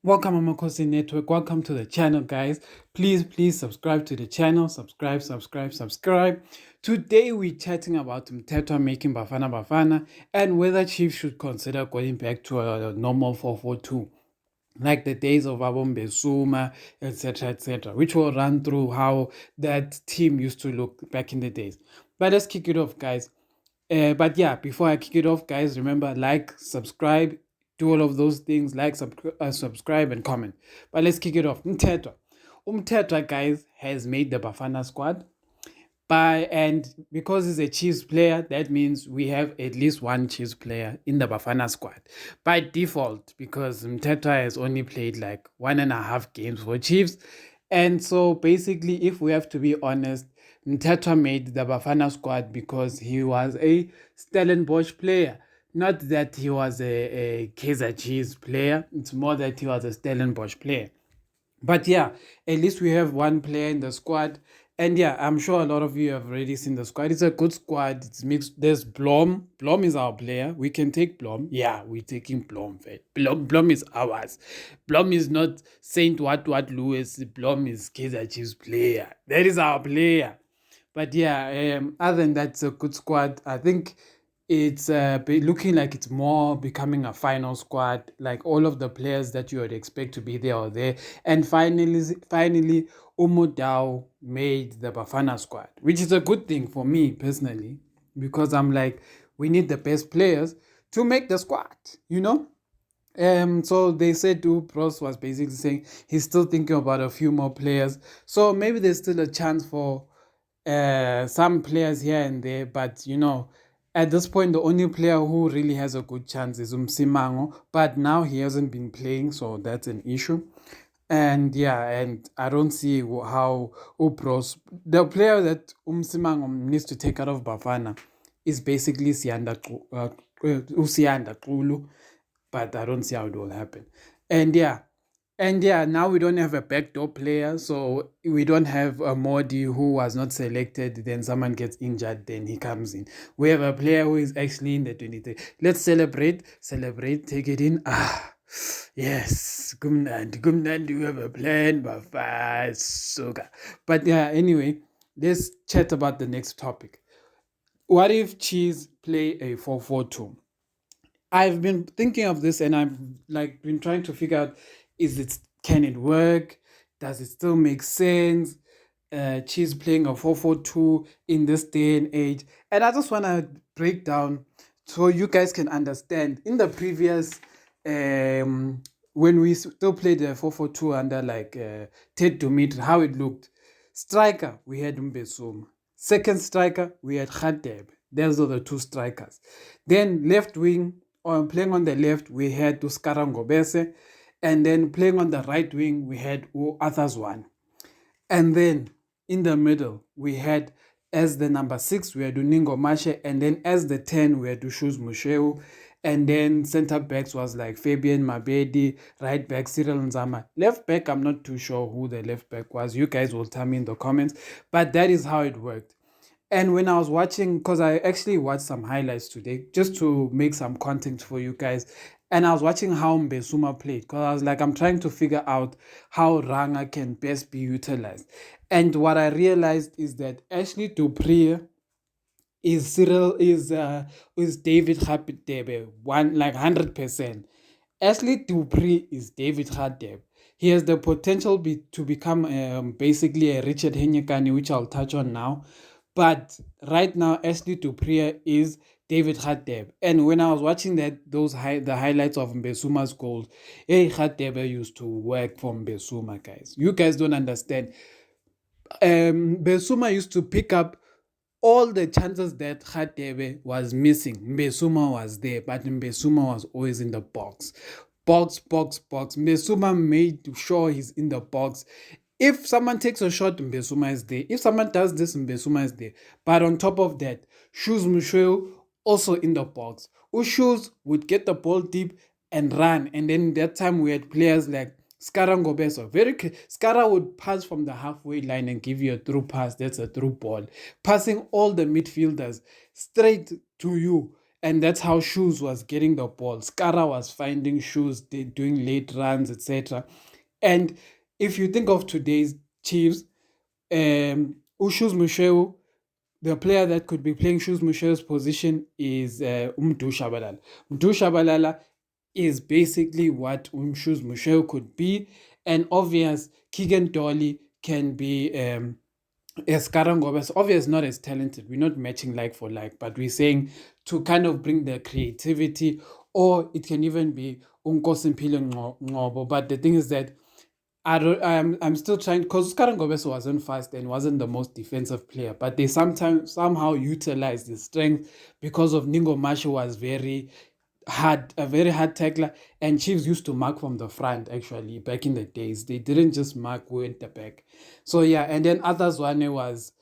Welcome Amakhosi Network. Welcome to the channel, guys. Please subscribe to the channel. Subscribe. Today we're chatting about Mthethwa making Bafana and whether Chiefs should consider going back to a normal 4-4-2 like the days of Abombe Suma, etc., which will run through how that team used to look back in the days. But let's kick it off, guys. But yeah, before I kick it off, guys, remember like, subscribe, do all of those things, like, subscribe, and comment. But let's kick it off. Mthethwa, guys, has made the Bafana squad. And because he's a Chiefs player, that means we have at least one Chiefs player in the Bafana squad by default, because Mthethwa has only played like 1.5 games for Chiefs. And so basically, if we have to be honest, Mthethwa made the Bafana squad because he was a Stellenbosch player. Not that he was a Kaizer Chiefs player, it's more that he was a Stellenbosch player. But yeah, at least we have one player in the squad. And yeah, I'm sure a lot of you have already seen the squad. It's a good squad. It's mixed. There's Blom. Blom is our player. We can take Blom. Yeah, we're taking Blom. Blom is ours. Blom is not Saint what Lewis. Blom is Kaizer Chiefs player. That is our player. But yeah, other than that, it's a good squad. I think it's looking like it's more becoming a final squad. Like all of the players that you would expect to be there are there. And finally, Umudao made the Bafana squad, which is a good thing for me personally, because I'm like, we need the best players to make the squad, you know? So they said Bros was basically saying he's still thinking about a few more players. So maybe there's still a chance for some players here and there, but at this point, the only player who really has a good chance is Msimango, but now he hasn't been playing, so that's an issue. And yeah, and I don't see how Upros, the player that Msimango needs to take out of Bafana is basically Usianda Kulu, but I don't see how it will happen. And yeah, now we don't have a backdoor player, so we don't have a Modi who was not selected, then someone gets injured, then he comes in. We have a player who is actually in the 23. Let's celebrate, take it in. Yes, Gumnand, you have a plan, Bafana. But yeah, anyway, let's chat about the next topic. What if Chiefs play a 4-4-2? I've been thinking of this and I've like been trying to figure out, can it work? Does it still make sense? Chiefs playing a 4-4-2 in this day and age. And I just want to break down so you guys can understand. In the previous when we still played the 4-4-2 under like Ted Dumitru, how it looked. Striker, we had Mbesuma. Second striker, we had Khateb. Those are the two strikers. Then left wing, playing on the left, we had Tuskara Ngobese. And then playing on the right wing, we had Athazwan. And then in the middle, we had as the number 6, we had Uningo Mashe. And then as the 10, we had Ushuz Musheu. And then center backs was like Fabian Mabedi, right back Cyril Nzama. Left back, I'm not too sure who the left back was. You guys will tell me in the comments. But that is how it worked. And when I was watching, because I actually watched some highlights today, just to make some content for you guys, and I was watching how Mbesuma played, because I was like, I'm trying to figure out how Ranga can best be utilized. And what I realized is that Ashley Dupree is David Rapidebe, 100%. Ashley Dupree is David Hadeb. He has the potential to become basically a Richard Henyekani, which I'll touch on now. But right now, Ashley Dupree is David Hadeb. And when I was watching the highlights of Mbesuma's goals, hey, Hadeb used to work for Mbesuma, guys. You guys don't understand. Mbesuma used to pick up all the chances that Khatebe was missing. Mbesuma was there, but Mbesuma was always in the box. Box. Mbesuma made sure he's in the box. If someone takes a shot, Mbesuma is there. If someone does this, Mbesuma is there. But on top of that, Shoes Musheu also in the box. Ushus would get the ball deep and run. And then that time we had players like Skara Ngobeso. Skara would pass from the halfway line and give you a through pass. That's a through ball. Passing all the midfielders straight to you. And that's how Shoes was getting the ball. Skara was finding Shoes, doing late runs, etc. And if you think of today's Chiefs, Ushus Musheu, the player that could be playing Shoes Musheu's position is Umdu Shabalala. Umdu Shabalala is basically what Shoes Musheu could be. And obvious, Keegan Dolly can be Escarangobas. Obvious not as talented. We're not matching like for like, but we're saying to kind of bring the creativity, or it can even be Unkosimpilo Ngobo. But the thing is that I'm still trying, because Karen Gomez wasn't fast and wasn't the most defensive player, but they sometimes somehow utilized his strength because of Ningo Masho was a very hard tackler, and Chiefs used to mark from the front actually back in the days. They didn't just mark way at the back. So yeah, and then Others was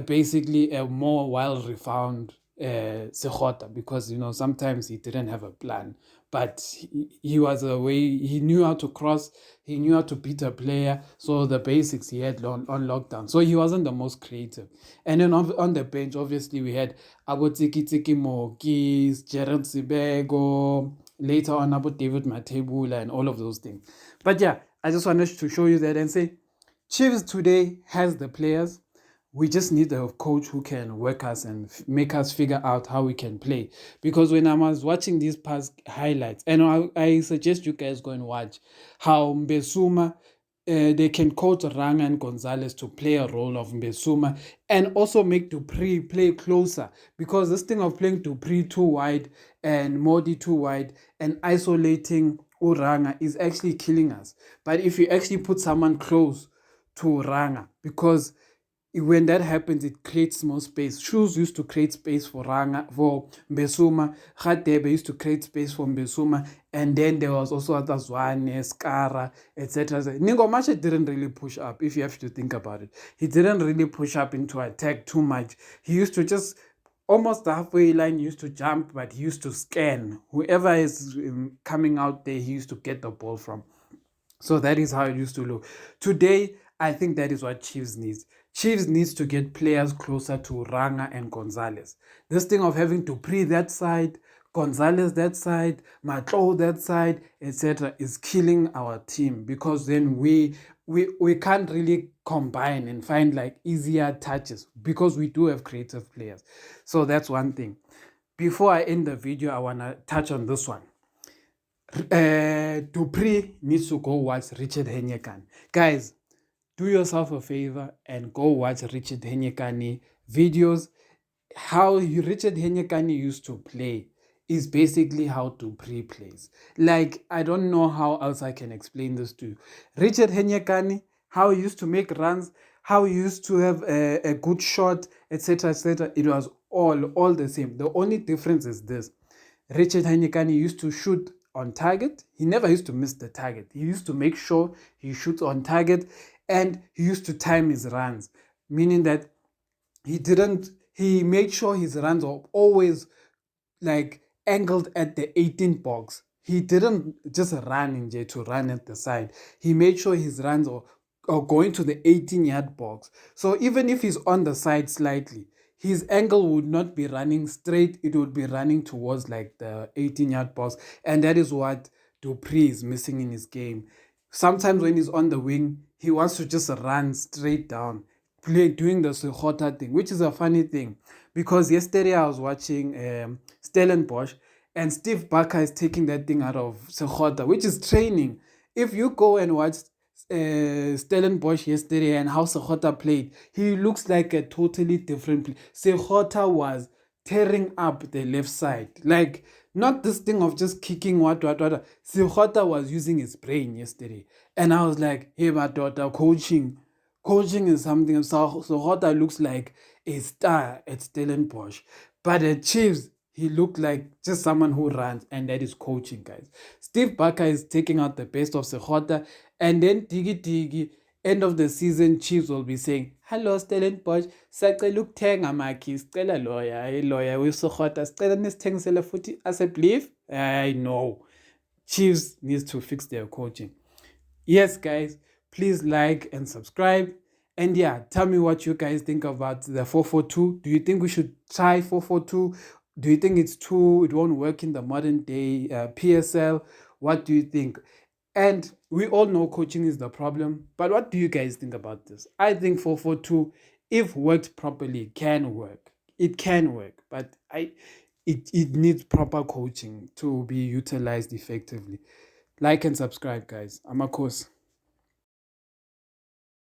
basically a more well refound Sejota, because sometimes he didn't have a plan, but he was a way, he knew how to cross, he knew how to beat a player, so the basics he had on lockdown. So he wasn't the most creative. And then on the bench, obviously we had Abo Tiki Tiki Mokis, Gerald Sibego, later on about David Matebula and all of those things. But yeah, I just wanted to show you that and say Chiefs today has the players. We just need a coach who can work us and make us figure out how we can play. Because when I was watching these past highlights, and I suggest you guys go and watch how Mbesuma, they can coach Ranga and Gonzalez to play a role of Mbesuma, and also make Dupree play closer. Because this thing of playing Dupree too wide and Modi too wide and isolating Uranga is actually killing us. But if you actually put someone close to Ranga, because when that happens, it creates more space. Shoes used to create space for Mbesuma. Radebe used to create space for Mbesuma. And then there was also Atazwane, Skara, etc. Ningomashe didn't really push up, if you have to think about it. He didn't really push up into attack too much. He used to just, almost the halfway line, used to jump, but he used to scan. Whoever is coming out there, he used to get the ball from. So that is how it used to look. Today, I think that is what Chiefs needs. Chiefs needs to get players closer to Ranga and Gonzalez. This thing of having to pre that side, Gonzalez that side, Matlo that side, etc., is killing our team, because then we can't really combine and find like easier touches, because we do have creative players. So that's one thing. Before I end the video, I want to touch on this one. Dupree needs to go watch Richard Henyekan. Guys, do yourself a favor and go watch Richard Henyekani videos. How Richard Henyekani used to play is basically how Dupree plays. Like, I don't know how else I can explain this to you. Richard Henyekani, how he used to make runs, how he used to have a good shot, etc., etc. It was all the same. The only difference is this. Richard Henyekani used to shoot on target. He never used to miss the target. He used to make sure he shoots on target, and he used to time his runs, meaning that he made sure his runs were always like angled at the 18 box. He didn't just run in J to run at the side. He made sure his runs are going to the 18-yard box. So even if he's on the side slightly, his angle would not be running straight. It would be running towards like the 18-yard box. And that is what Dupree is missing in his game. Sometimes when he's on the wing, he wants to just run straight down, doing the Sejota thing, which is a funny thing, because yesterday I was watching Stellenbosch, and Steve Barker is taking that thing out of Sejota, which is training. If you go and watch Stellenbosch yesterday and how Sejota played, he looks like a totally different player. Sejota was tearing up the left side, like not this thing of just kicking what. Sejota was using his brain yesterday, and I was like, hey, my daughter, coaching is something. So Sejota looks like a star at Stellenbosch, but at Chiefs, he looked like just someone who runs, and that is coaching, guys. Steve Barker is taking out the best of Sejota, and then Digi, end of the season, Chiefs will be saying, hello, Stellenbosch, sacela ukuthenga makhi, sicela lawyer weSejota, sicela nisithengisele futhi as a belief. I know. Chiefs needs to fix their coaching. Yes, guys, please like and subscribe. And yeah, tell me what you guys think about the 4-4-2. Do you think we should try 4-4-2? Do you think it won't work in the modern day PSL? What do you think? And we all know coaching is the problem, but what do you guys think about this? I think 4-4-2, if worked properly, can work. It can work, but it needs proper coaching to be utilized effectively. Like and subscribe, guys. Amakhosi.